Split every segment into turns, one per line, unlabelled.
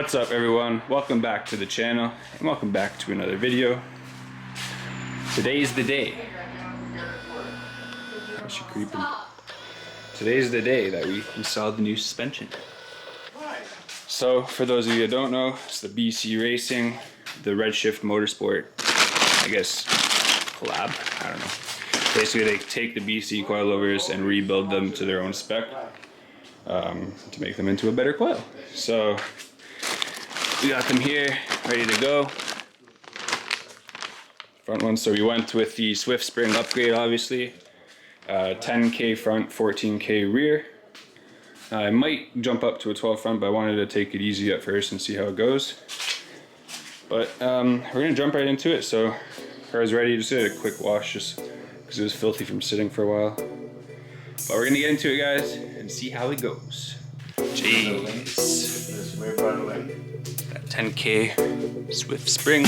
What's up everyone, welcome back to the channel and welcome back to another video. Today's the day. Today's the day that we installed the new suspension. So for those of you that don't know, it's the BC Racing, the Redshift Motorsport, I guess collab, I don't know. Basically they take the BC coilovers and rebuild them to their own spec to make them into a better coil. So we got them here, ready to go. Front one, so we went with the Swift spring upgrade, obviously. 10K front, 14K rear. I might jump up to a 12 front, but I wanted to take it easy at first and see how it goes. But we're gonna jump right into it. So car's ready, just did a quick wash just because it was filthy from sitting for a while. But we're gonna get into it, guys, and see how it goes. Jeez. That 10K Swift spring.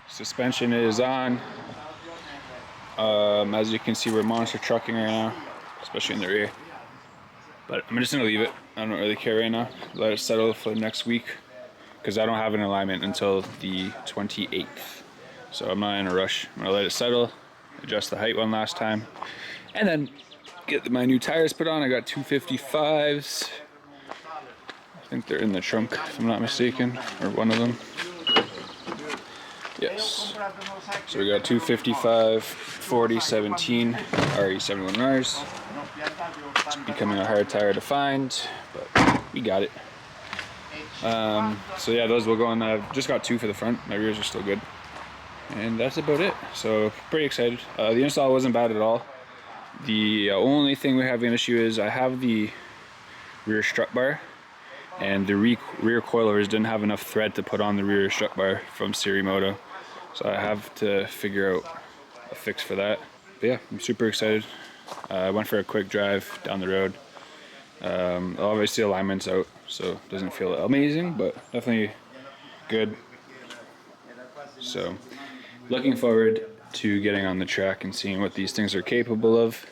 Suspension is on. As you can see, we're monster trucking right now, especially in the rear. But I'm just gonna leave it. I don't really care right now. Let it settle for next week because I don't have an alignment until the 28th. So I'm not in a rush. I'm gonna let it settle, adjust the height one last time, and then get my new tires put on. I got 255s. I think they're in the trunk, if I'm not mistaken, or one of them. Yes. So we got 255, 40, 17, RE71Rs. It's becoming a hard tire to find, but we got it. So yeah, those will go on. I've just got two for the front. My rears are still good. And that's about it. So pretty excited. The install wasn't bad at all. The only thing we have an issue is I have the rear strut bar, and the rear coilovers didn't have enough thread to put on the rear strut bar from Moto. So I have to figure out a fix for that. But yeah, I'm super excited. I went for a quick drive down the road. Obviously alignment's out, so it doesn't feel amazing, but definitely good. So looking forward to getting on the track and seeing what these things are capable of.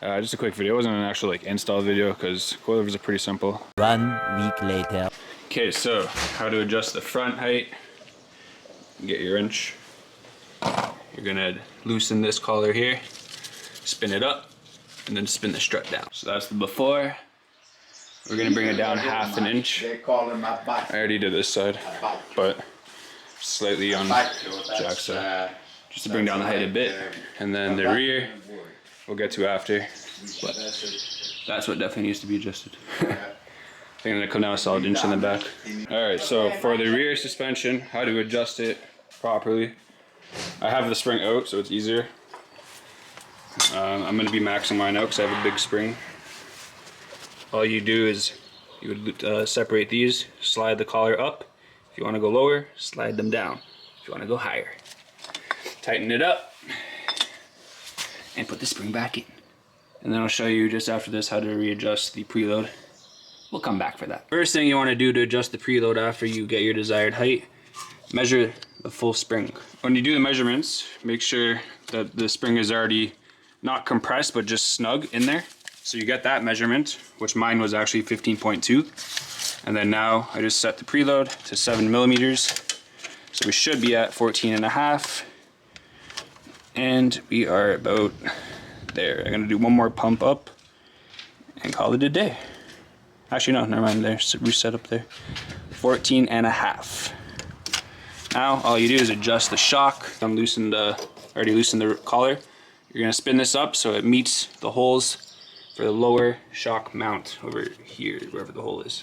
Just a quick video. It wasn't an actual install video because coilovers are pretty simple.
1 week later.
Okay, so how to adjust the front height. Get your wrench. You're gonna loosen this collar here, spin it up, and then spin the strut down. So that's the before. We're gonna bring it down half an inch. I already did this side, but slightly on Jack's side, just to bring down the height a bit. And then the rear, we'll get to after. But that's what definitely needs to be adjusted. I think I'm gonna come down a solid inch in the back. Alright, so for the rear suspension, how to adjust it properly. I have the spring out, so it's easier. I'm gonna be maxing mine out because I have a big spring. All you do is you would separate these, slide the collar up. If you wanna go lower, slide them down. If you wanna go higher. Tighten it up and put the spring back in. And then I'll show you just after this how to readjust the preload. We'll come back for that. First thing you want to do to adjust the preload after you get your desired height, measure the full spring. When you do the measurements, make sure that the spring is already not compressed but just snug in there. So you get that measurement, which mine was actually 15.2. And then now I just set the preload to 7 millimeters. So we should be at 14.5. And we are about there. I'm gonna do one more pump up and call it a day. Actually, no, never mind, there's reset up there. 14.5. Now, all you do is adjust the shock. I'm already loosened the collar. You're gonna spin this up so it meets the holes for the lower shock mount over here, wherever the hole is.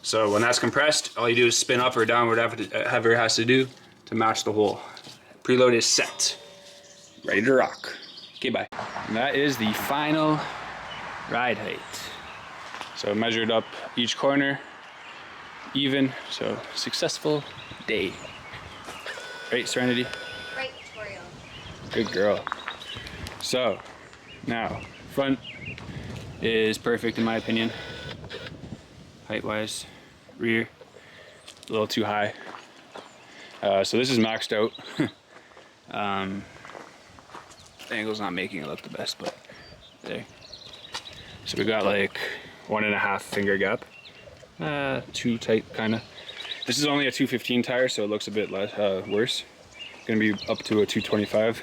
So when that's compressed, all you do is spin up or down, whatever it has to do to match the hole. Preload is set. Ready to rock. Okay, bye. And that is the final ride height. So I measured up each corner, even, so successful day. Right, Serenity?
Right, Victoria.
Good girl. So, now, front is perfect in my opinion, height-wise. Rear, a little too high. So this is maxed out. The angle's not making it look the best, but there. So we got like 1.5 finger gap. Too tight, kind of. This is only a 215 tire, so it looks a bit less, worse. Gonna be up to a 225.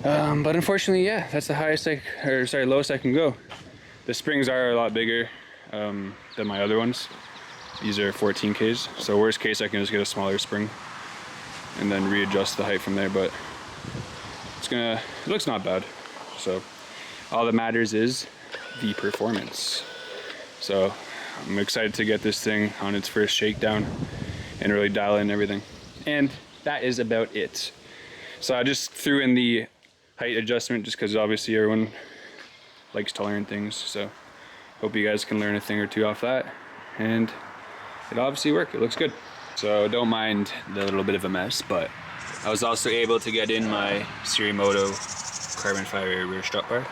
But unfortunately, yeah, that's the highest lowest I can go. The springs are a lot bigger than my other ones. These are 14Ks, so worst case I can just get a smaller spring and then readjust the height from there, but it looks not bad. So all that matters is the performance. So I'm excited to get this thing on its first shakedown and really dial in everything. And that is about it. So I just threw in the height adjustment just because obviously everyone likes to learn things. So hope you guys can learn a thing or two off that. And it obviously worked, it looks good. So don't mind the little bit of a mess, but I was also able to get in my Moto carbon fiber rear strut bar.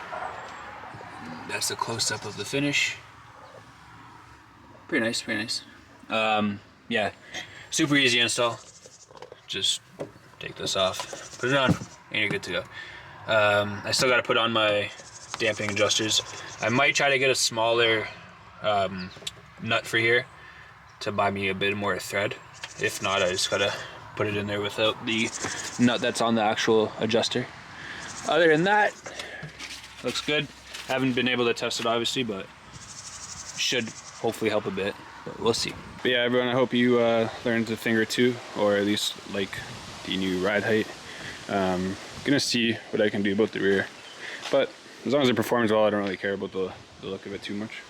That's a close-up of the finish. Pretty nice, pretty nice. Yeah, super easy install. Just take this off, put it on, and you're good to go. I still got to put on my damping adjusters. I might try to get a smaller nut for here to buy me a bit more thread. If not, I just gotta put it in there without the nut that's on the actual adjuster. Other than that, looks good. Haven't been able to test it obviously, but should hopefully help a bit, but we'll see. But yeah, everyone, I hope you learned a thing or two, or at least like the new ride height. Gonna see what I can do about the rear, but as long as it performs well, I don't really care about the look of it too much.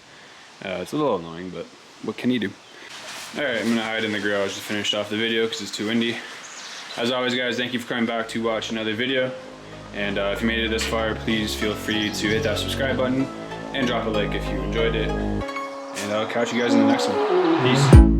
It's a little annoying, but what can you do? Alright, I'm gonna hide in the garage to finish off the video because it's too windy. As always, guys, thank you for coming back to watch another video. And if you made it this far, please feel free to hit that subscribe button and drop a like if you enjoyed it. And I'll catch you guys in the next one. Peace.